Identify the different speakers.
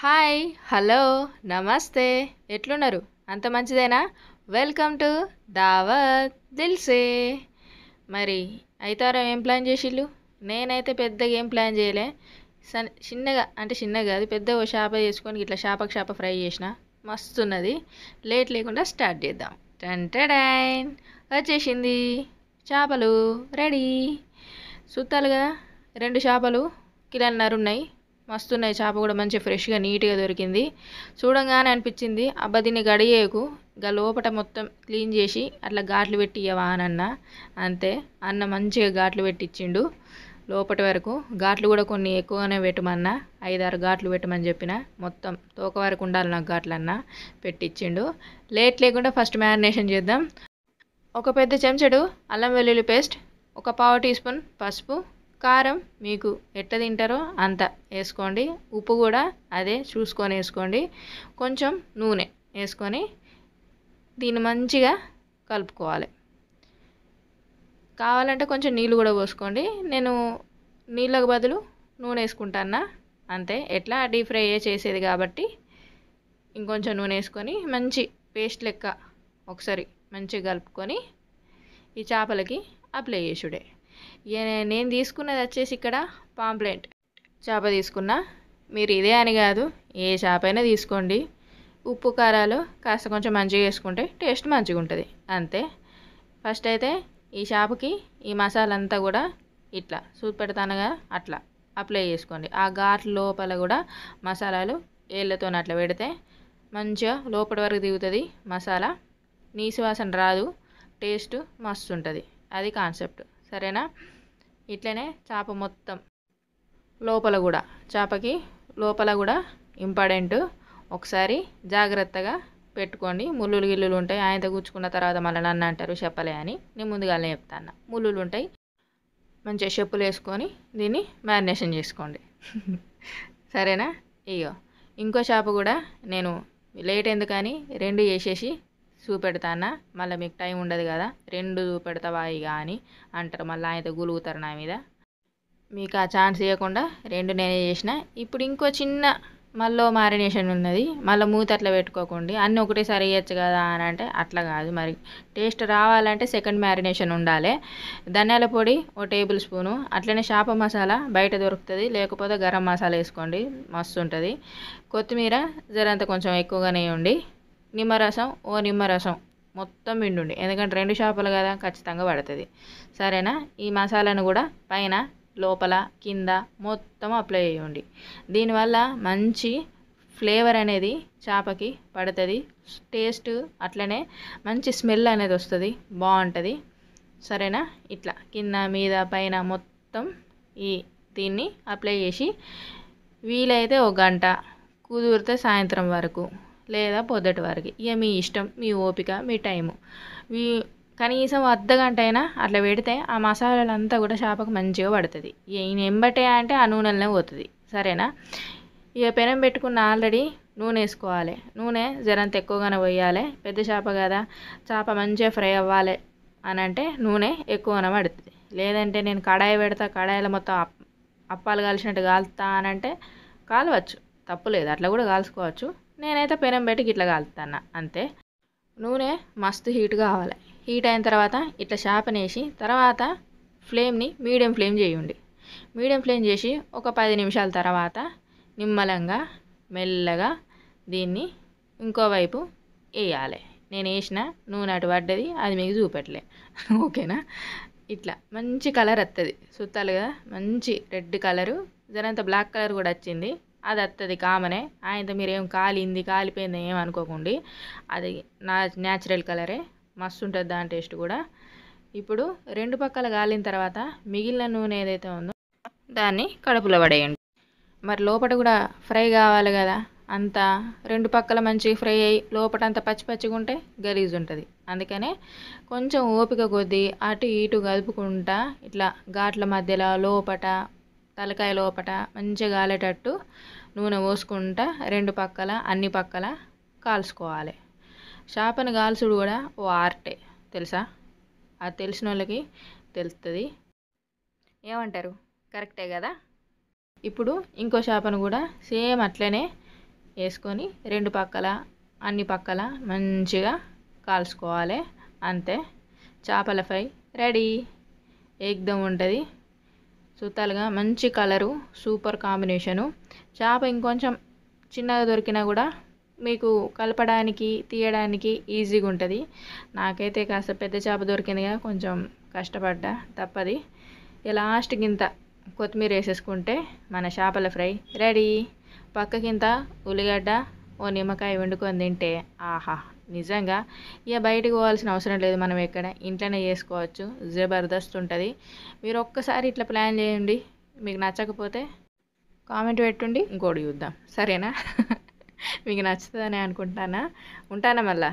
Speaker 1: Hi hello నమస్తే ఎట్లున్నారు అంత మంచిదేనా వెల్కమ్ టు దావత్ దిల్సే మరి అయితారా ఏం ప్లాన్ చేసిళ్ళు నేనైతే పెద్దగా ఏం ప్లాన్ చేయలే చిన్నగా అంటే చిన్నగా కాదు పెద్ద ఓ చేప చేసుకొని ఇట్లా చేప ఫ్రై చేసిన మస్తున్నది లేట్ లేకుండా స్టార్ట్ చేద్దాం టెన్ వచ్చేసింది చేపలు రెడీ సుత్తాలు కదా 2 చేపలు కిలోన్నర ఉన్నాయి మస్తున్నాయి చేప కూడా మంచిగా ఫ్రెష్గా నీట్గా దొరికింది చూడంగానే అనిపించింది అబ్బా దీన్ని గడియేకు ఇంకా లోపట మొత్తం క్లీన్ చేసి అట్లా ఘాట్లు పెట్టి ఇవ్వవా అని అన్న అంతే అన్న మంచిగా ఘాట్లు పెట్టించిండు లోపటి వరకు ఘాట్లు కూడా కొన్ని ఎక్కువగానే పెట్టమన్నా 5-6 ఘాట్లు పెట్టమని చెప్పిన మొత్తం తోక వరకు ఉండాలి నాకు ఘాట్లు అన్న పెట్టించిండు లేట్ లేకుండా ఫస్ట్ మ్యారినేషన్ చేద్దాం ఒక పెద్ద చెంచాడు అల్లం వెల్లుల్లి పేస్ట్ ఒక పావు టీ స్పూన్ పసుపు కారం మీకు ఎట్ట తింటారో అంత వేసుకోండి ఉప్పు కూడా అదే చూసుకొని వేసుకోండి కొంచెం నూనె వేసుకొని దీన్ని మంచిగా కలుపుకోవాలి కావాలంటే కొంచెం నీళ్ళు కూడా పోసుకోండి నేను నీళ్ళకు బదులు నూనె వేసుకుంటాను అంతే ఎట్లా డీప్ ఫ్రై చేసేది కాబట్టి ఇంకొంచెం నూనె వేసుకొని మంచి పేస్ట్ లెక్క ఒకసారి మంచిగా కలుపుకొని ఈ చేపలకి అప్లై చేసుడే నేను తీసుకున్నది వచ్చేసి ఇక్కడ పాంప్లెట్ చేప తీసుకున్నా మీరు ఇదే అని కాదు ఏ చేప అయినా తీసుకోండి ఉప్పు కారాలు కాస్త కొంచెం మంచిగా వేసుకుంటే టేస్ట్ మంచిగా ఉంటుంది అంతే ఫస్ట్ అయితే ఈ చేపకి ఈ మసాలా అంతా కూడా ఇట్లా సూప్ పెడతానుగా అట్లా అప్లై చేసుకోండి ఆ ఘాట్ల లోపల కూడా మసాలాలు ఏళ్ళతో అట్లా పెడితే మంచిగా లోపటి వరకు దిగుతుంది మసాలా నీసు వాసన రాదు టేస్ట్ మస్తు ఉంటుంది అది కాన్సెప్ట్ సరేనా ఇట్లనే చేప మొత్తం లోపల కూడా చేపకి లోపల కూడా ఇంపార్టెంట్ ఒకసారి జాగ్రత్తగా పెట్టుకోండి ముళ్ళులు గిల్లులు ఉంటాయి ఆయనతో కూర్చుకున్న తర్వాత మళ్ళీ నన్ను అంటారు చెప్పలే అని నేను ముందుగానే చెప్తాను ముళ్ళులు ఉంటాయి మంచిగా చెప్పులు వేసుకొని దీన్ని మ్యారినేషన్ చేసుకోండి సరేనా ఇగో ఇంకో చేప కూడా నేను లేట్ ఎందుకని 2 చేసేసి చూపెడతానా మళ్ళీ మీకు టైం ఉండదు కదా 2 చూపెడతావా ఇక అని అంటారు మళ్ళీ ఆయనతో గులుగుతారు నా మీద మీకు ఆ ఛాన్స్ ఇవ్వకుండా 2 నేనే చేసిన ఇప్పుడు ఇంకో చిన్న మళ్ళీ మ్యారినేషన్ ఉన్నది మళ్ళీ మూత అట్లా పెట్టుకోకండి అన్నీ ఒకటేసారి వేయచ్చు కదా అని అంటే అట్లా కాదు మరి టేస్ట్ రావాలంటే సెకండ్ మ్యారినేషన్ ఉండాలి ధనియాల పొడి ఓ టేబుల్ స్పూను అట్లనే చేప మసాలా బయట దొరుకుతుంది లేకపోతే గరం మసాలా వేసుకోండి మస్తు ఉంటుంది కొత్తిమీర జరంత కొంచెం ఎక్కువగానే వేయండి నిమ్మరసం మొత్తం పిండుండి ఎందుకంటే 2 చేపలు కదా ఖచ్చితంగా పడుతుంది సరేనా ఈ మసాలాను కూడా పైన లోపల కింద మొత్తం అప్లై చేయండి దీనివల్ల మంచి ఫ్లేవర్ అనేది చేపకి పడుతుంది టేస్ట్ అట్లనే మంచి స్మెల్ అనేది వస్తుంది బాగుంటుంది సరేనా ఇట్లా కింద మీద పైన మొత్తం దీన్ని అప్లై చేసి వీలైతే 1 గంట కుదిరితే సాయంత్రం వరకు లేదా పొద్దుటి వరకు ఇక మీ ఇష్టం మీ ఓపిక మీ టైము కనీసం 1/2 గంట అయినా అట్లా పెడితే ఆ మసాలాలంతా కూడా చేపకు మంచిగా పడుతుంది ఈయన ఎంబటే అంటే ఆ నూనెలనే పోతుంది సరేనా ఇక పెనం పెట్టుకున్న ఆల్రెడీ నూనె వేసుకోవాలి నూనె జరంత ఎక్కువగానే పోయాలి పెద్ద చేప కదా చేప మంచిగా ఫ్రై అవ్వాలి అని అంటే నూనె ఎక్కువగానే పడుతుంది లేదంటే నేను కడాయి పెడతా కడాయిలో మొత్తం అప్పాలు కాల్చినట్టు కాలుతా అని అంటే కాలవచ్చు తప్పులేదు అట్లా కూడా కాల్చుకోవచ్చు నేనైతే పెనం పెట్టి ఇట్లా కాలుతాను అంతే నూనె మస్తు హీట్ కావాలి హీట్ అయిన తర్వాత ఇట్లా చేపనేసి తర్వాత ఫ్లేమ్ని మీడియం ఫ్లేమ్ చేయండి మీడియం ఫ్లేమ్ చేసి ఒక 10 నిమిషాల తర్వాత నిమ్మలంగా మెల్లగా దీన్ని ఇంకోవైపు వేయాలి నేను వేసిన నూనె అటు పడ్డది అది మీకు చూపెట్టలే ఓకేనా ఇట్లా మంచి కలర్ వస్తుంది సుత్తాలు కదా మంచి రెడ్ కలరు జరంత బ్లాక్ కలర్ కూడా వచ్చింది అది వస్తుంది కామనే ఆయనతో మీరేం కాలిపోయింది ఏమనుకోకండి అది న్యాచురల్ కలరే మస్తు ఉంటుంది దాని టేస్ట్ కూడా ఇప్పుడు 2 పక్కల కాలిన తర్వాత మిగిలిన నూనె ఏదైతే ఉందో దాన్ని కడుపులో పడేయండి మరి లోపల కూడా ఫ్రై కావాలి కదా అంతా 2 పక్కల మంచిగా ఫ్రై అయ్యి లోపల అంతా పచ్చిగా ఉంటే గలీజ్ ఉంటుంది అందుకనే కొంచెం ఓపిక కొద్దీ అటు ఇటు కలుపుకుంటా ఇట్లా ఘాట్ల మధ్యలో లోపట తలకాయ లోపట మంచిగా కాలేటట్టు నూనె పోసుకుంటా 2 పక్కల అన్ని పక్కల కాల్చుకోవాలి చేపను కాల్చుడు కూడా ఓ ఆర్టే తెలుసా అది తెలిసిన వాళ్ళకి తెలుస్తుంది ఏమంటారు కరెక్టే కదా ఇప్పుడు ఇంకో చేపను కూడా సేమ్ అట్లనే వేసుకొని రెండు పక్కల అన్ని పక్కల మంచిగా కాల్చుకోవాలి. అంతే, చేపల ఫ్రై రెడీ. ఏకదం ఉంటుంది. చూస్తాలుగా మంచి కలరు, సూపర్ కాంబినేషను. చేప ఇంకొంచెం చిన్నగా దొరికినా కూడా మీకు కలపడానికి తీయడానికి ఈజీగా ఉంటుంది. నాకైతే కాస్త పెద్ద చేప దొరికిందిగా కొంచెం కష్టపడ్డా, తప్పది. లాస్ట్కి ఇంత కొత్తిమీర వేసేసుకుంటే మన చేపల ఫ్రై రెడీ. పక్కకింత ఉల్లిగడ్డ, ఓ నిమ్మకాయ వండుకొని తింటే ఆహా, నిజంగా ఇక బయటకు పోవాల్సిన అవసరం లేదు. మనం ఎక్కడ ఇంట్లోనే చేసుకోవచ్చు. జబర్దస్త్ ఉంటుంది. మీరు ఒక్కసారి ఇట్లా ప్లాన్ చేయండి. మీకు నచ్చకపోతే కామెంట్ పెట్టుండి, ఇంకోటి చూద్దాం. సరేనా? మీకు నచ్చుతుందని అనుకుంటానా. ఉంటానా మళ్ళా.